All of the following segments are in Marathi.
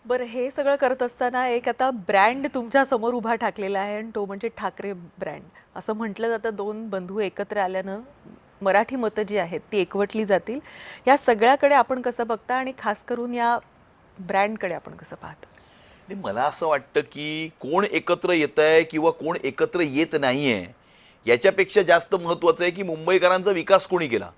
बरं, हे सगळं करत असताना एक आता ब्रँड तुमच्या समोर उभा ठाकलेला आहे आणि तो म्हणजे ठाकरे ब्रँड. असं म्हटलं जातं, दोन बंधू एकत्र आल्यानं मराठी मतं जी आहेत ती एकवटली जातील. या सगळ्याकडे आपण कसं बघता आणि खास करून या ब्रँडकडे आपण कसं पाहता? नाही, मला असं वाटतं की कोण एकत्र येत आहे किंवा कोण एकत्र येत नाहीये याच्यापेक्षा जास्त महत्त्वाचं आहे की मुंबईकरांचा विकास कोणी केला.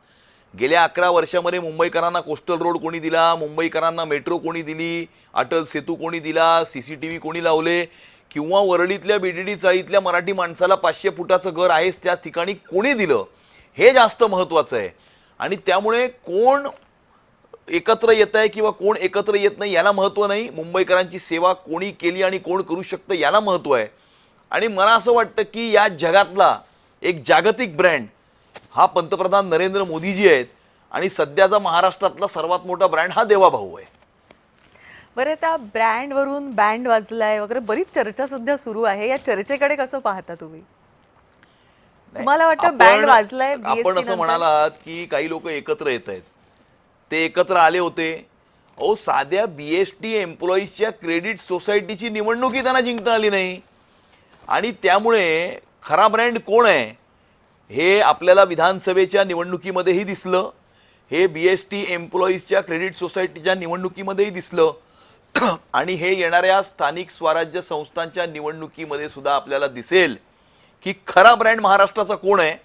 गेल्या 11 वर्षामध्ये मुंबईकरांना कोस्टल रोड कोणी दिला, मुंबईकरांना मेट्रो कोणी दिली, अटल सेतू कोणी दिला, CCTV कोणी लावले, किंवा वरळीतल्या BDD चाळीतल्या मराठी माणसाला 500 फुटाचं घर आहेच त्याच ठिकाणी कोणी दिलं, हे जास्त महत्त्वाचं आहे. आणि त्यामुळे कोण एकत्र येत आहे किंवा कोण एकत्र येत नाही याला महत्त्व नाही, मुंबईकरांची सेवा कोणी केली आणि कोण करू शकतं याला महत्त्व आहे. आणि मला असं वाटतं की या जगातला एक जागतिक ब्रँड हा पंतप्रधान नरेंद्र मोदीजी आहेत आणि सध्याचा महाराष्ट्रातला सर्वात मोठा ब्रँड हा देवाभाऊ आहे. बरं, त्या ब्रँडवरून बँड वाजलाय वगैरे बरीच चर्चा सध्या सुरू आहे. या चर्चेकडे कसं पाहता तुम्ही? तुम्हाला वाटतं बँड वाजलाय आपण BST असं नंतर? म्हणालात की काही लोक एकत्र येत आहेत, ते एकत्र आले होते. अहो, साध्या BST एम्प्लॉईजच्या क्रेडिट सोसायटीची निवडणुकी त्यांना जिंकता आली नाही. आणि त्यामुळे खरा ब्रँड कोण आहे हे आपल्याला विधानसभेच्या निवडणुकीमध्येही दिसलं, हे BST एम्प्लॉईजच्या क्रेडिट सोसायटीच्या निवडणुकीमध्येही दिसलं आणि हे येणाऱ्या स्थानिक स्वराज्य संस्थांच्या निवडणुकीमध्ये सुद्धा आपल्याला दिसेल की खरा ब्रँड महाराष्ट्राचा कोण आहे.